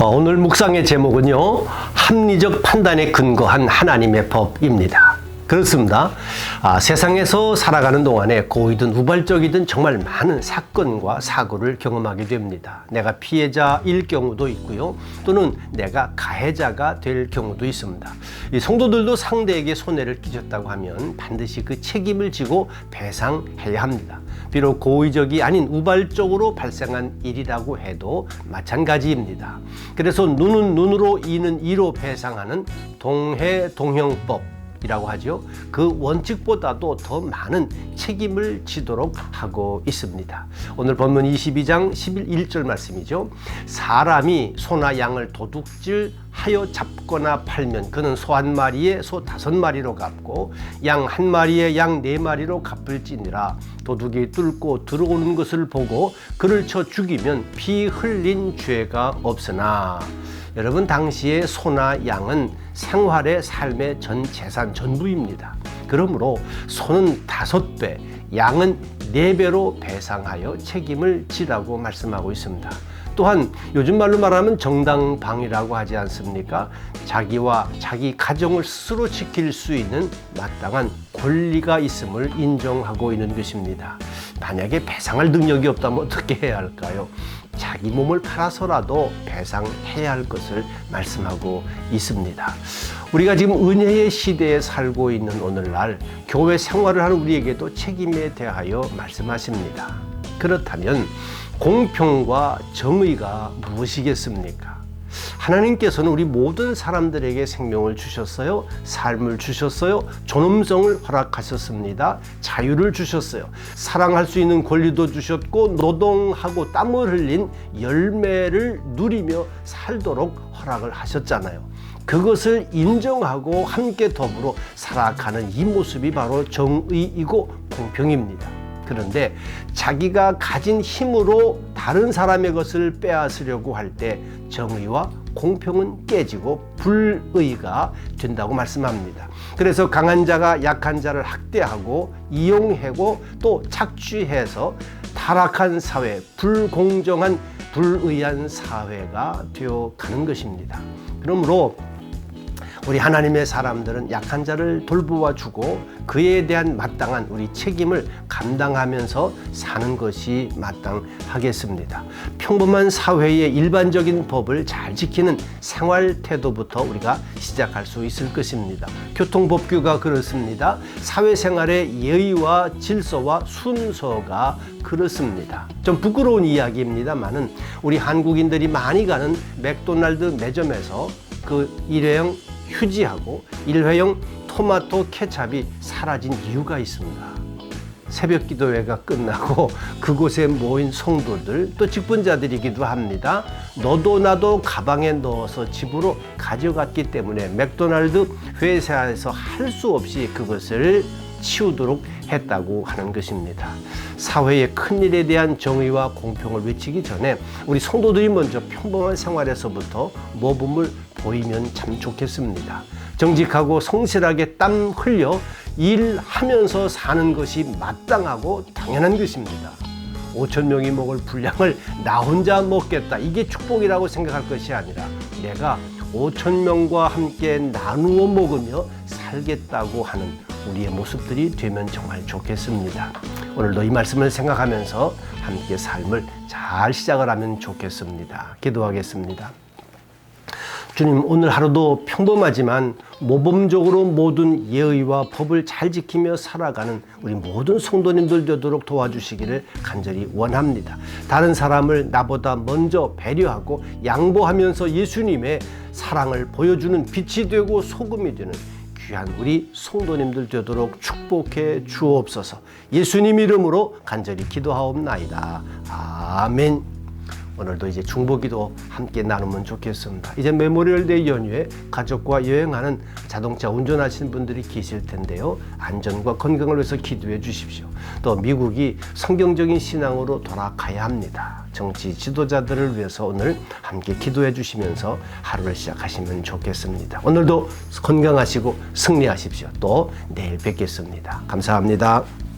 오늘 묵상의 제목은요, 합리적 판단에 근거한 하나님의 법입니다. 그렇습니다. 세상에서 살아가는 동안에 고의든 우발적이든 정말 많은 사건과 사고를 경험하게 됩니다. 내가 피해자일 경우도 있고요, 또는 내가 가해자가 될 경우도 있습니다. 이 성도들도 상대에게 손해를 끼쳤다고 하면 반드시 그 책임을 지고 배상해야 합니다. 비록 고의적이 아닌 우발적으로 발생한 일이라고 해도 마찬가지입니다. 그래서 눈은 눈으로 이는 이로 배상하는 동해동형법 이라고 하죠. 그 원칙보다도 더 많은 책임을 지도록 하고 있습니다. 오늘 본문 22장 11절 말씀이죠. 사람이 소나 양을 도둑질하여 잡거나 팔면 그는 소 한 마리에 소 5마리로 갚고 양 한 마리에 양 4마리로 갚을지니라. 도둑이 뚫고 들어오는 것을 보고 그를 쳐 죽이면 피 흘린 죄가 없으나. 여러분, 당시에 소나 양은 생활의 삶의 전 재산 전부입니다. 그러므로 소는 5배, 양은 4배로 배상하여 책임을 지라고 말씀하고 있습니다. 또한 요즘 말로 말하면 정당방위라고 하지 않습니까? 자기와 자기 가정을 스스로 지킬 수 있는 마땅한 권리가 있음을 인정하고 있는 것입니다. 만약에 배상할 능력이 없다면 어떻게 해야 할까요? 자기 몸을 팔아서라도 배상해야 할 것을 말씀하고 있습니다. 우리가 지금 은혜의 시대에 살고 있는 오늘날 교회 생활을 하는 우리에게도 책임에 대하여 말씀하십니다. 그렇다면 공평과 정의가 무엇이겠습니까? 하나님께서는 우리 모든 사람들에게 생명을 주셨어요. 삶을 주셨어요. 존엄성을 허락하셨습니다. 자유를 주셨어요. 사랑할 수 있는 권리도 주셨고 노동하고 땀을 흘린 열매를 누리며 살도록 허락을 하셨잖아요. 그것을 인정하고 함께 더불어 살아가는 이 모습이 바로 정의이고 공평입니다. 그런데 자기가 가진 힘으로 다른 사람의 것을 빼앗으려고 할 때 정의와 공평은 깨지고 불의가 된다고 말씀합니다. 그래서 강한 자가 약한 자를 학대하고 이용하고 또 착취해서 타락한 사회, 불공정한 불의한 사회가 되어가는 것입니다. 그러므로 우리 하나님의 사람들은 약한 자를 돌보아 주고 그에 대한 마땅한 우리 책임을 감당하면서 사는 것이 마땅하겠습니다. 평범한 사회의 일반적인 법을 잘 지키는 생활 태도부터 우리가 시작할 수 있을 것입니다. 교통법규가 그렇습니다. 사회생활의 예의와 질서와 순서가 그렇습니다. 좀 부끄러운 이야기입니다만은 우리 한국인들이 많이 가는 맥도날드 매점에서 그 일회용 휴지하고 일회용 토마토 케찹이 사라진 이유가 있습니다. 새벽 기도회가 끝나고 그곳에 모인 성도들 또 직분자들이기도 합니다. 너도 나도 가방에 넣어서 집으로 가져갔기 때문에 맥도날드 회사에서 할 수 없이 그것을 치우도록 했다고 하는 것입니다. 사회의 큰 일에 대한 정의와 공평을 외치기 전에 우리 성도들이 먼저 평범한 생활에서부터 모범을 보이면 참 좋겠습니다. 정직하고 성실하게 땀 흘려 일하면서 사는 것이 마땅하고 당연한 것입니다. 5천 명이 먹을 분량을 나 혼자 먹겠다, 이게 축복이라고 생각할 것이 아니라 내가 5천 명과 함께 나누어 먹으며 살겠다고 하는 우리의 모습들이 되면 정말 좋겠습니다. 오늘도 이 말씀을 생각하면서 함께 삶을 잘 시작을 하면 좋겠습니다. 기도하겠습니다. 주님, 오늘 하루도 평범하지만 모범적으로 모든 예의와 법을 잘 지키며 살아가는 우리 모든 성도님들 되도록 도와주시기를 간절히 원합니다. 다른 사람을 나보다 먼저 배려하고 양보하면서 예수님의 사랑을 보여주는 빛이 되고 소금이 되는 귀한 우리 성도님들 되도록 축복해 주옵소서. 예수님 이름으로 간절히 기도하옵나이다. 아멘. 오늘도 이제 중보기도 함께 나누면 좋겠습니다. 이제 메모리얼데이 연휴에 가족과 여행하는 자동차 운전하시는 분들이 계실 텐데요. 안전과 건강을 위해서 기도해 주십시오. 또 미국이 성경적인 신앙으로 돌아가야 합니다. 정치 지도자들을 위해서 오늘 함께 기도해 주시면서 하루를 시작하시면 좋겠습니다. 오늘도 건강하시고 승리하십시오. 또 내일 뵙겠습니다. 감사합니다.